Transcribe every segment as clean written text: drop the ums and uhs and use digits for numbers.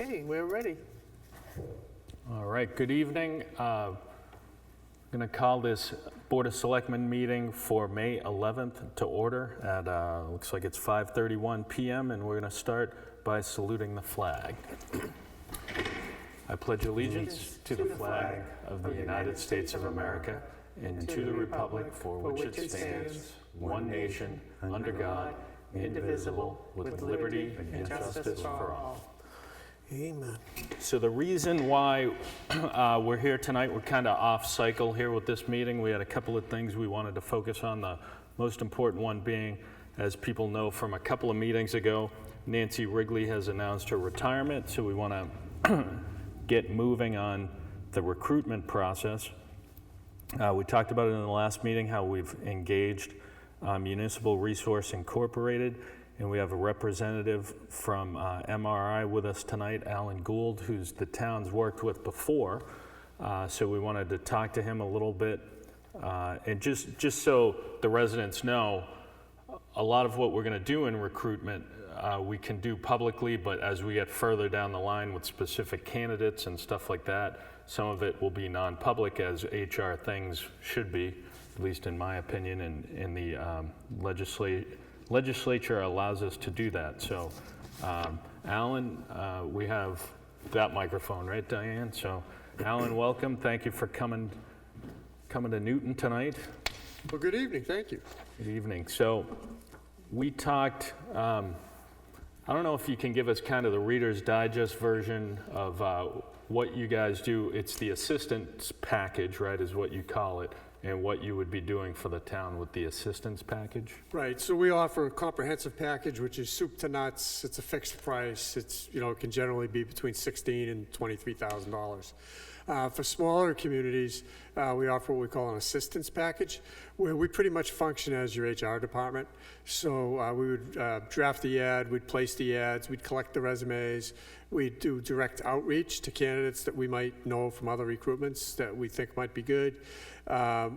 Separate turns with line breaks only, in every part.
Okay, we're ready.
All right, good evening. I'm going to call this Board of Selectmen meeting for May 11th to order at, looks like it's 5:31 p.m. and we're going to start by saluting the flag. I pledge allegiance to the flag of the United States of America and to the republic for which it stands, one nation, under God, indivisible, with liberty and justice for all.
Amen.
So the reason why we're here tonight, we're kind of off cycle here with this meeting. We had a couple of things we wanted to focus on, the most important one being, as people know from a couple of meetings ago, Nancy Wrigley has announced her retirement, so we want to get moving on the recruitment process. We talked about it in the last meeting, how we've engaged Municipal Resource Incorporated, and we have a representative from MRI with us tonight, Alan Gould, who's the town's worked with before. So we wanted to talk to him a little bit. And just so the residents know, a lot of what we're going to do in recruitment, we can do publicly, but as we get further down the line with specific candidates and stuff like that, some of it will be non-public, as HR things should be, at least in my opinion, and the legislature allows us to do that. So, Alan, we have that microphone, right, Diane? So, Alan, welcome. Thank you for coming to Newton tonight.
Well, good evening. Thank you.
Good evening. So, we talked. I don't know if you can give us kind of the Reader's Digest version of what you guys do. It's the assistance package, right, is what you call it, and what you would be doing for the town with the assistance package.
Right. So we offer a comprehensive package, which is soup to nuts. It's a fixed price. It's, it can generally be between $16,000 and $23,000. For smaller communities, we offer what we call an assistance package, where we pretty much function as your HR department. So we would draft the ad, we'd place the ads, we'd collect the resumes, we'd do direct outreach to candidates that we might know from other recruitments that we think might be good.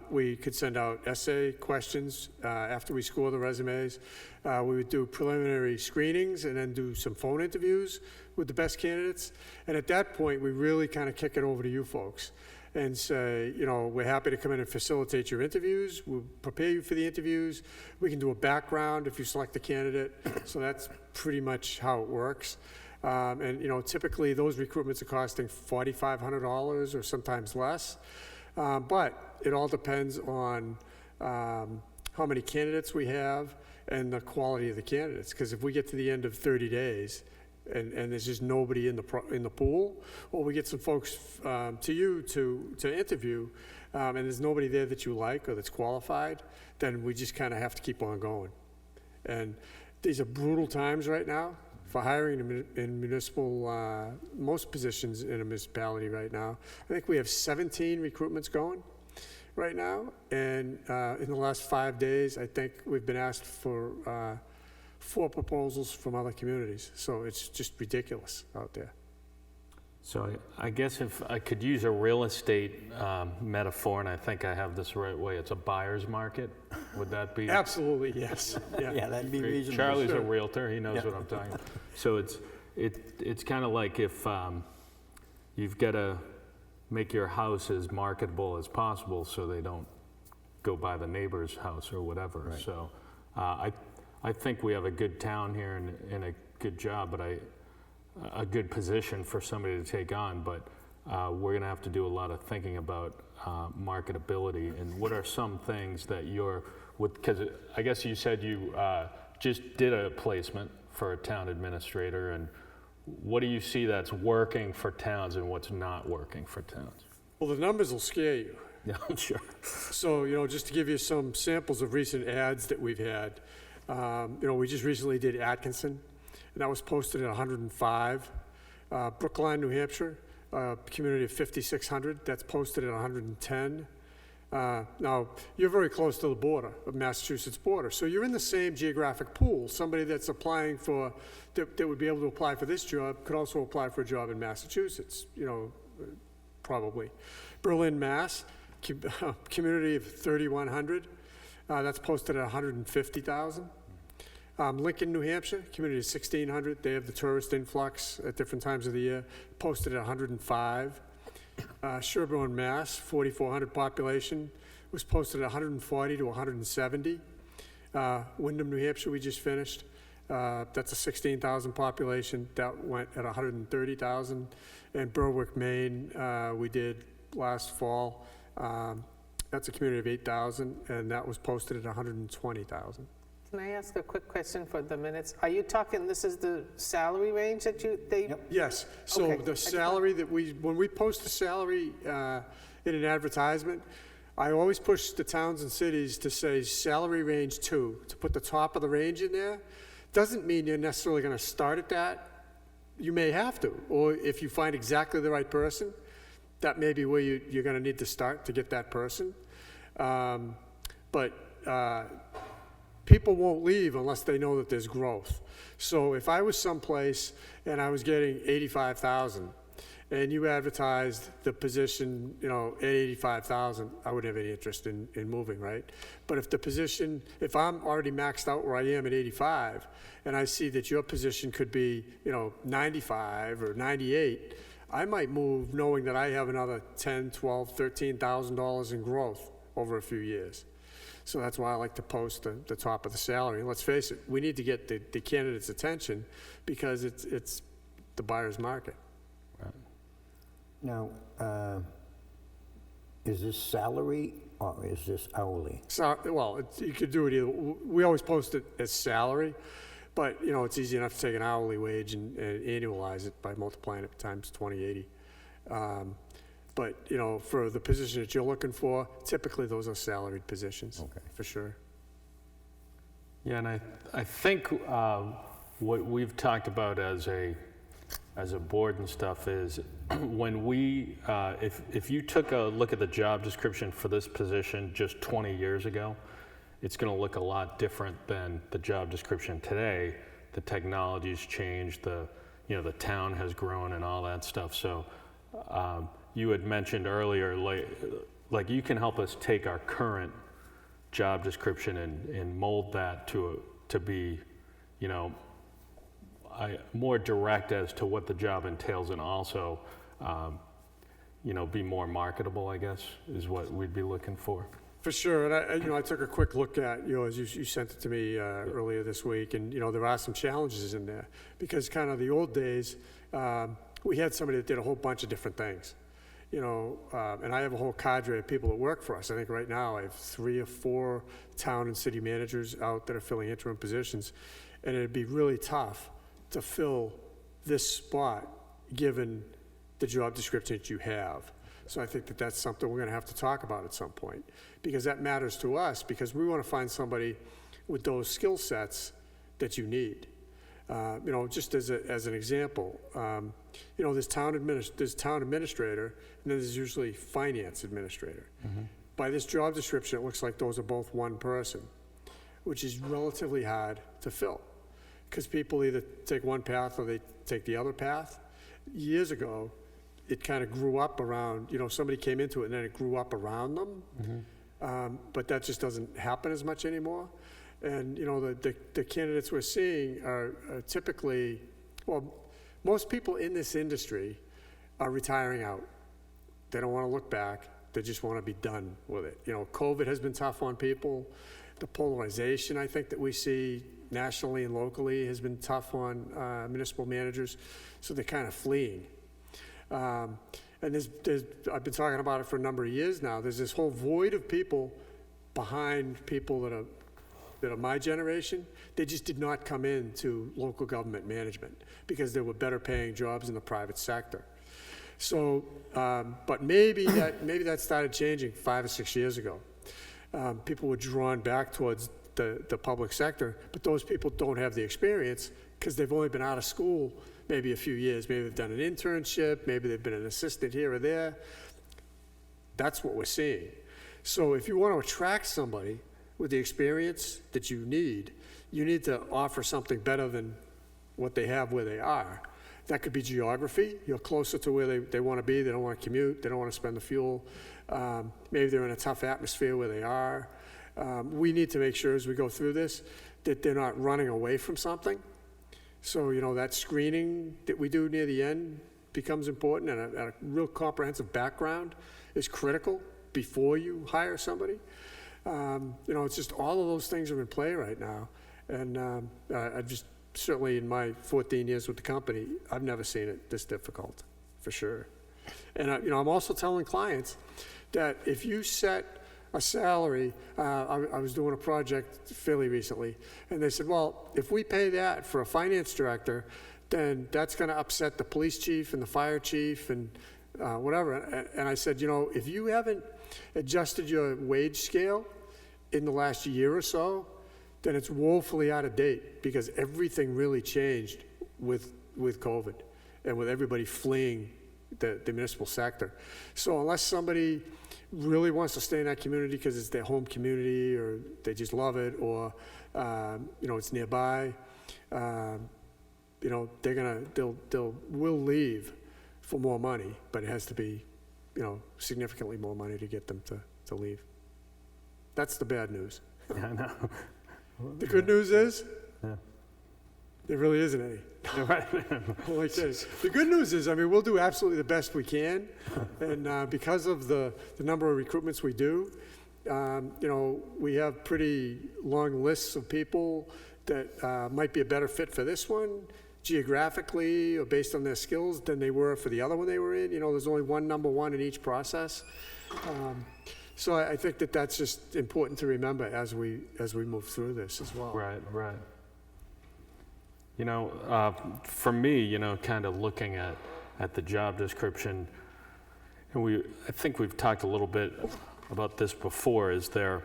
We could send out essay questions after we score the resumes. We would do preliminary screenings and then do some phone interviews with the best candidates. And at that point, we really kind of kick it over to you folks and say, we're happy to come in and facilitate your interviews. We'll prepare you for the interviews. We can do a background if you select a candidate. So that's pretty much how it works. And typically those recruitments are costing $4,500 or sometimes less. But it all depends on how many candidates we have and the quality of the candidates. Because if we get to the end of 30 days and there's just nobody in the pool, or we get some folks to you to interview, and there's nobody there that you like or that's qualified, then we just kind of have to keep on going. And these are brutal times right now for hiring in municipal, most positions in a municipality right now. I think we have 17 recruitments going right now, and in the last 5 days, I think we've been asked for 4 proposals from other communities. So it's just ridiculous out there.
So I guess if I could use a real estate metaphor, and I think I have this the right way, it's a buyer's market. Would that be?
Absolutely, yes.
Yeah, that'd be reasonable.
Charlie's a realtor, he knows what I'm talking about. So it's kind of like if you've got to make your house as marketable as possible so they don't go buy the neighbor's house or whatever. Right. So I think we have a good town here and a good job, but a good position for somebody to take on, but we're going to have to do a lot of thinking about marketability and what are some things that because I guess you said you just did a placement for a town administrator, and what do you see that's working for towns and what's not working for towns?
Well, the numbers will scare you.
Yeah, I'm sure.
So, just to give you some samples of recent ads that we've had, we just recently did Atkinson, and that was posted at 105. Brookline, New Hampshire, community of 5,600, that's posted at 110. Now, you're very close to the border of Massachusetts border, so you're in the same geographic pool. Somebody that's applying that would be able to apply for this job could also apply for a job in Massachusetts, probably. Berlin, Mass, community of 3,100, that's posted at 150,000. Lincoln, New Hampshire, community of 1,600. They have the tourist influx at different times of the year, posted at 105. Sherborne, Mass, 4,400 population, was posted at 140 to 170. Wyndham, New Hampshire, we just finished. That's a 16,000 population. That went at 130,000. And Berwick, Maine, we did last fall. That's a community of 8,000, and that was posted at 120,000.
Can I ask a quick question for the minutes? Are you talking, this is the salary range that they?
Yep.
Yes, so
Okay.
the salary that when we post the salary in an advertisement, I always push the towns and cities to say salary range 2, to put the top of the range in there. Doesn't mean you're necessarily gonna start at that. You may have to, or if you find exactly the right person, that may be where you're gonna need to start to get that person. But people won't leave unless they know that there's growth. So if I was someplace and I was getting 85,000 and you advertised the position, at 85,000, I wouldn't have any interest in moving, right? But if I'm already maxed out where I am at 85 and I see that your position could be, 95 or 98, I might move knowing that I have another $10, $12, $13,000 in growth over a few years. So that's why I like to post the top of the salary. And let's face it, we need to get the candidate's attention because it's the buyer's market.
Now, is this salary or is this hourly?
So, well, you could do it either. We always post it as salary, but, it's easy enough to take an hourly wage and annualize it by multiplying it times 2080. But, for the position that you're looking for, typically those are salaried positions.
Okay.
For sure.
Yeah, and I think what we've talked about as a board and stuff is when we, if you took a look at the job description for this position just 20 years ago, it's going to look a lot different than the job description today. The technology's changed, the town has grown and all that stuff. So you had mentioned earlier, like you can help us take our current job description and mold that to be, more direct as to what the job entails, and also, be more marketable, I guess, is what we'd be looking for.
For sure, and I took a quick look at, as you sent it to me earlier this week, and, there are some challenges in there, because kind of the old days, we had somebody that did a whole bunch of different things, and I have a whole cadre of people that work for us. I think right now I have 3 or 4 town and city managers out that are filling interim positions, and it'd be really tough to fill this spot, given the job description that you have. So I think that that's something we're gonna have to talk about at some point, because that matters to us, because we wanna find somebody with those skill sets that you need. Just as an example, there's town administrator, and then there's usually finance administrator.
Mm-hmm.
By this job description, it looks like those are both one person, which is relatively hard to fill, because people either take one path or they take the other path. Years ago, it kind of grew up around, somebody came into it and then it grew up around them. Mm-hmm. But that just doesn't happen as much anymore. And, the candidates we're seeing are typically, most people in this industry are retiring out. They don't want to look back. They just want to be done with it. COVID has been tough on people. The polarization, I think, that we see nationally and locally has been tough on municipal managers. So they're kind of fleeing. And I've been talking about it for a number of years now. There's this whole void of people behind people that are my generation. They just did not come into local government management because there were better paying jobs in the private sector. So, but maybe that started changing 5 or 6 years ago. People were drawn back towards the public sector, but those people don't have the experience because they've only been out of school maybe a few years. Maybe they've done an internship, maybe they've been an assistant here or there. That's what we're seeing. So if you want to attract somebody with the experience that you need to offer something better than what they have where they are. That could be geography. You're closer to where they want to be. They don't want to commute. They don't want to spend the fuel. Maybe they're in a tough atmosphere where they are. We need to make sure as we go through this that they're not running away from something. So, you know, that screening that we do near the end becomes important, and a real comprehensive background is critical before you hire somebody. You know, it's just all of those things are in play right now. And I've just, certainly in my 14 years with the company, I've never seen it this difficult, for sure. And, you know, I'm also telling clients that if you set a salary, I was doing a project fairly recently, and they said, well, if we pay that for a finance director, then that's going to upset the police chief and the fire chief and whatever. And I said, you know, if you haven't adjusted your wage scale in the last year or so, then it's woefully out of date, because everything really changed with COVID and with everybody fleeing the municipal sector. So unless somebody really wants to stay in that community because it's their home community, or they just love it, or you know, it's nearby, you know, will leave for more money, but it has to be, you know, significantly more money to get them to leave. That's the bad news.
Yeah, I know.
The good news is,
Yeah.
there really isn't any.
Right.
Like this. The good news is, I mean, we'll do absolutely the best we can, and because of the number of recruitments we do, you know, we have pretty long lists of people that might be a better fit for this one, geographically or based on their skills, than they were for the other one they were in. You know, there's only one number one in each process. So I think that that's just important to remember as we move through this as well.
Right, right. You know, for me, you know, kind of looking at the job description, and I think we've talked a little bit about this before, is there,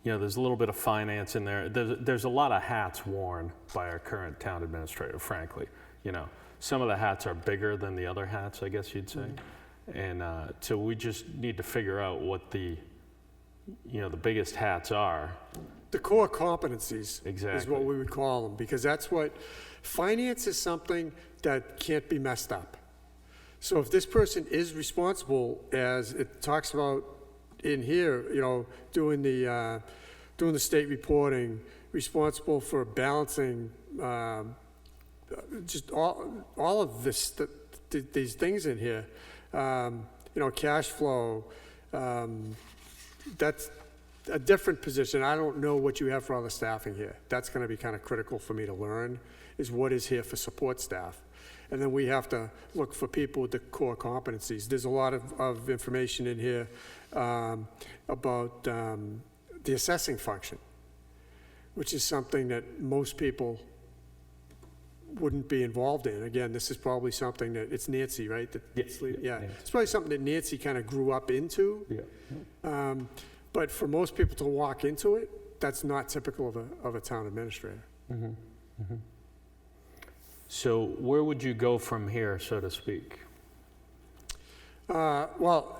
you know, there's a little bit of finance in there. There's a lot of hats worn by our current town administrator, frankly. You know, some of the hats are bigger than the other hats, I guess you'd say. Mm-hmm. And so we just need to figure out what the biggest hats are.
The core competencies is
Exactly.
what we would call them, because that's what, finance is something that can't be messed up. So if this person is responsible, as it talks about in here, you know, doing the state reporting, responsible for balancing just all of this, these things in here, you know, cash flow, that's a different position. I don't know what you have for other staffing here. That's going to be kind of critical for me to learn, is what is here for support staff. And then we have to look for people with the core competencies. There's a lot of information in here about the assessing function, which is something that most people wouldn't be involved in. Again, this is probably something that, it's Nancy, right? Yeah. It's probably something that Nancy kind of grew up into.
Yeah.
But for most people to walk into it, that's not typical of a town administrator.
Mm-hmm. Mm-hmm. So where would you go from here, so to speak?
Well,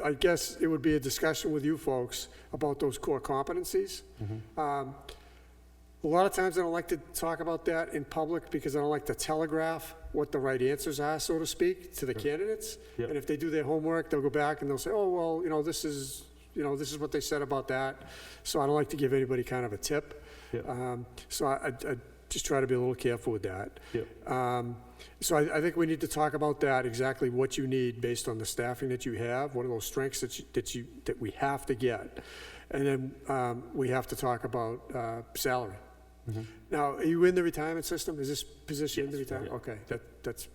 I guess it would be a discussion with you folks about those core competencies. Mm-hmm. A lot of times I don't like to talk about that in public, because I don't like to telegraph what the right answers are, so to speak, to the candidates. Yep. And if they do their homework, they'll go back and they'll say, oh, well, you know, this is what they said about that. So I don't like to give anybody kind of a tip. Yep. So I just try to be a little careful with that. Yep. So I think we need to talk about that, exactly what you need based on the staffing that you have, what are those strengths that we have to get. And then we have to talk about salary. Mm-hmm. Now, are you in the retirement system? Is this position in the retirement? Yeah. Okay, that's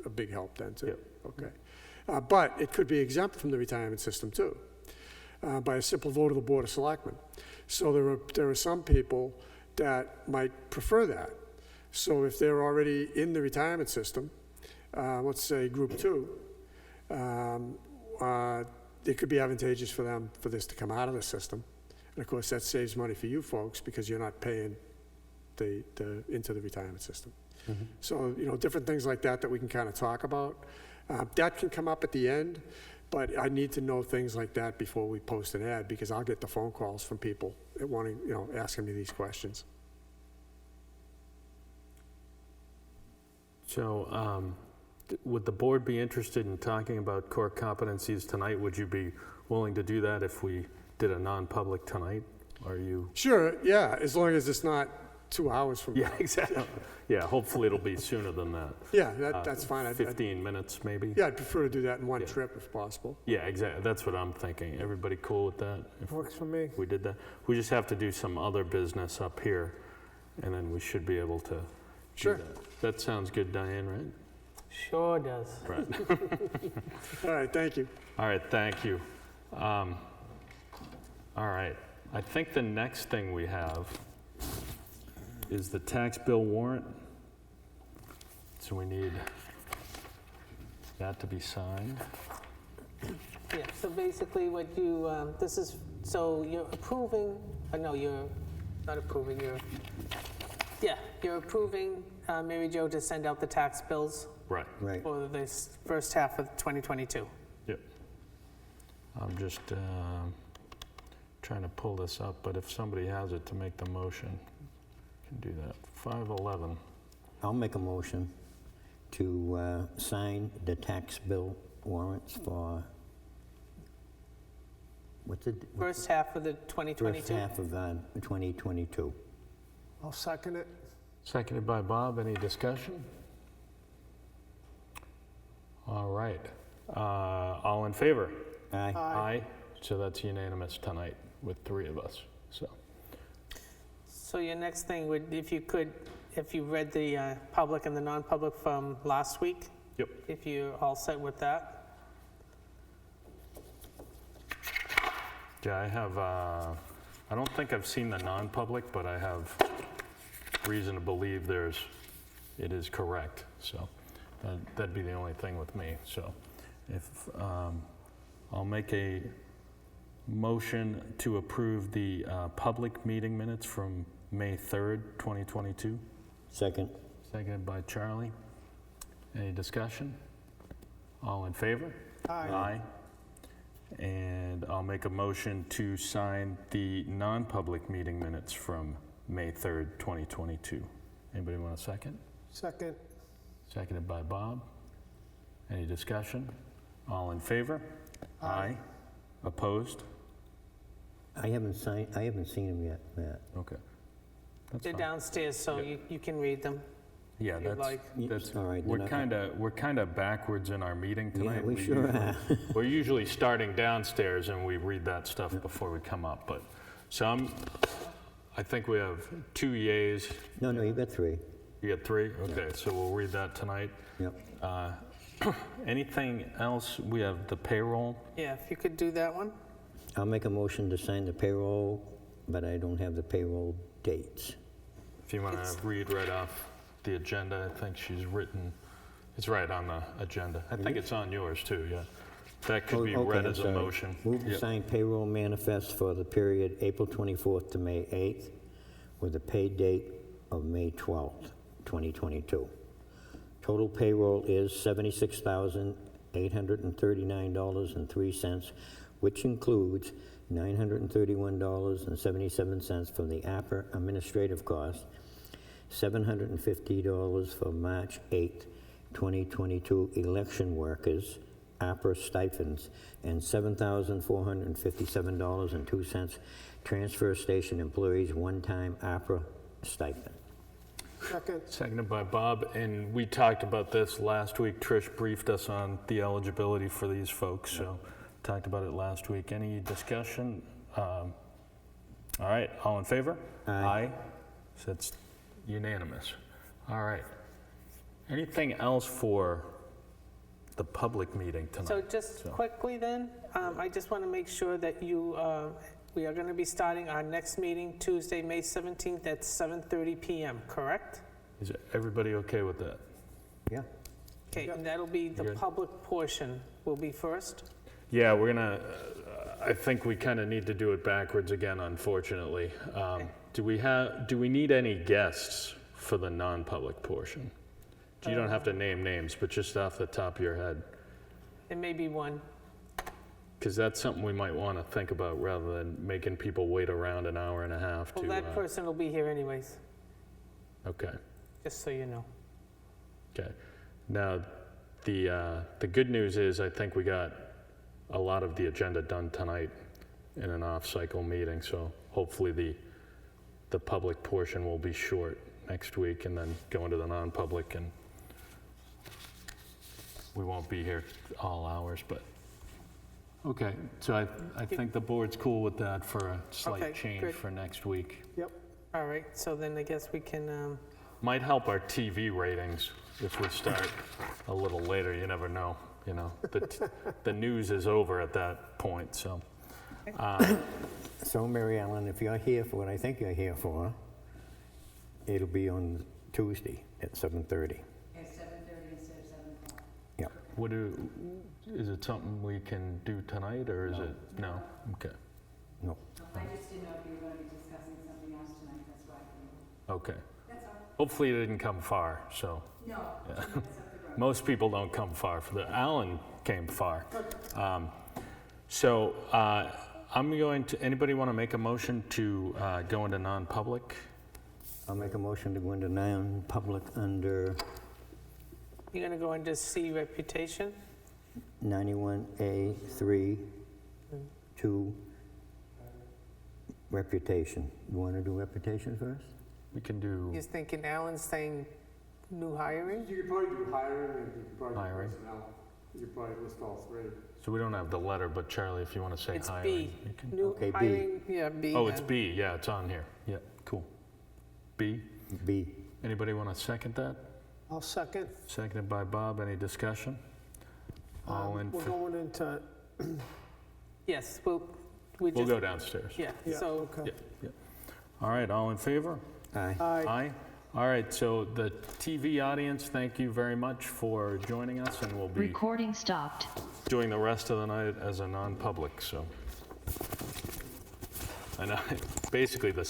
a big help then too. Yep. Okay, but it could be exempt from the retirement system too, by a simple vote of the Board of Selectmen. So there are some people that might prefer that. So if they're already in the retirement system, let's say Group 2, it could be advantageous for them for this to come out of the system. And of course, that saves money for you folks, because you're not paying into the retirement system. Mm-hmm. So, you know, different things like that we can kind of talk about. That can come up at the end, but I need to know things like that before we post an ad, because I'll get the phone calls from people that wanting, you know, asking me these questions.
So, would the board be interested in talking about core competencies tonight? Would you be willing to do that if we did a non-public tonight? Are you?
Sure, yeah, as long as it's not 2 hours from
Yeah,
now.
exactly. Yeah, hopefully it'll be sooner than that.
Yeah, that's fine.
15 minutes, maybe?
Yeah, I'd prefer to do that in one
Yeah.
trip if possible.
Yeah, exactly. That's what I'm thinking. Everybody cool with that? If
Works for me.
we did that? We just have to do some other business up here, and then we should be able to do
Sure.
that. That sounds good, Diane, right?
Sure does.
Right.
All right, thank you.
All right, thank you. All right, I think the next thing we have is the tax bill warrant. So we need that to be signed.
Yeah, so basically what you, this is, so you're approving, no, you're not approving, you're approving Mary Jo to send out the tax bills
Right.
Right.
for this first half of 2022.
Yep. I'm just trying to pull this up, but if somebody has it to make the motion, can do that. 511.
I'll make a motion to sign the tax bill warrants for, what's it?
First half of the
First
2022.
half of 2022.
I'll second it.
Seconded by Bob. Any discussion? All right. All in favor?
Aye.
Aye. So that's unanimous tonight with 3 of us. So,
So your next thing would, if you could, if you read the public and the non-public from last week,
yep.
if you're all set with that.
Yeah, I have, I don't think I've seen the non-public, but I have reason to believe it is correct. So that'd be the only thing with me. So if, I'll make a motion to approve the public meeting minutes from May 3rd, 2022.
Second.
Seconded by Charlie. Any discussion? All in favor? Aye. And I'll make a motion to sign the non-public meeting minutes from May 3rd, 2022. Anybody want a second?
Second.
Seconded by Bob. Any discussion? All in favor? Aye. Opposed?
I haven't seen them yet, Matt.
Okay. That's
They're
fine.
downstairs, so
Yep.
you can read them.
Yeah,
if you'd like.
that's,
All right,
we're
then
kind of backwards in our meeting tonight.
Yeah, we sure are.
We're usually starting downstairs and we read that stuff before we come up, but, so I think we have 2 yays.
No, you got 3.
You got 3? Okay, so we'll read that tonight.
Yep.
Anything else? We have the payroll.
Yeah, if you could do that one.
I'll make a motion to sign the payroll, but I don't have the payroll dates.
If you want to read right off the agenda, I think she's written, it's right on the agenda. I think it's on yours too, yeah. That could be
Okay,
read
I'm
as a
sorry.
motion.
Move to
Yep.
sign payroll manifest for the period April 24th to May 8th with a pay date of May 12th, 2022. Total payroll is $76,839.03, which includes $931.77 from the APRA administrative cost, $750 for March 8th, 2022 election workers, APRA stipends, and $7,457.02 transfer station employees one-time APRA stipend.
Second.
Seconded by Bob, and we talked about this last week. Trish briefed us on the eligibility for these folks, so talked about it last week. Any discussion? All right, all in favor?
Aye.
So it's unanimous. All right. Anything else for the public meeting tonight?
So just quickly then, I just want to make sure that you, we are going to be starting our next meeting Tuesday, May 17th at 7:30 PM, correct?
Is everybody okay with that?
Yeah.
Okay, and that'll be the
Good.
public portion will be first?
Yeah, we're gonna, I think we kind of need to do it backwards again, unfortunately. Do we need any guests for the non-public portion? You don't have to name names, but just off the top of your head,
There may be one.
because that's something we might want to think about rather than making people wait around an hour and a half to.
Well, that person will be here anyways,
Okay,
just so you know.
okay. Now, the good news is I think we got a lot of the agenda done tonight in an off-cycle meeting, so hopefully the public portion will be short next week and then go into the non-public, and we won't be here all hours, but, okay. So I think the board's cool with that for a
Okay,
slight change
good.
for next week.
Yep.
All right, so then I guess we can,
Might help our TV ratings if we start a little later, you never know, you know? The news is over at that point, so.
So, Mary Ellen, if you're here for what I think you're here for, it'll be on Tuesday at 7:30.
At 7:30 instead of 7 o'clock.
Yeah.
Is it something we can do tonight, or is it, no? Okay,
No.
I just didn't know if you were going to be discussing something else tonight, that's why.
okay.
That's all.
Hopefully it didn't come far, so.
No, that's up the road.
Most people don't come far. Alan came far. So I'm going to, anybody want to make a motion to go into non-public?
I'll make a motion to go into non-public under
you're gonna go into C, reputation?
91A3, 2, reputation. You want to do reputation first?
We can do
He's thinking Alan's saying new hiring?
You could probably do hiring, and you could probably do
Hiring.
personnel. You could probably list all three.
so we don't have the letter, but Charlie, if you want to say
It's
hiring.
B.
you can-
New
Okay, B.
hiring, yeah, B.
Oh, it's
then.
B, yeah, it's on here. Yeah, cool. B,
B.
anybody want to second that?
I'll second.
Seconded by Bob, any discussion? All in,
We're going into,
Yes, we
we'll
just,
go downstairs.
yeah,
yeah,
so,
okay.
All right, all in favor?
Aye.
Aye.
Aye. All right, so the TV audience, thank you very much for joining us, and we'll be
Recording stopped.
doing the rest of the night as a non-public, so. And basically the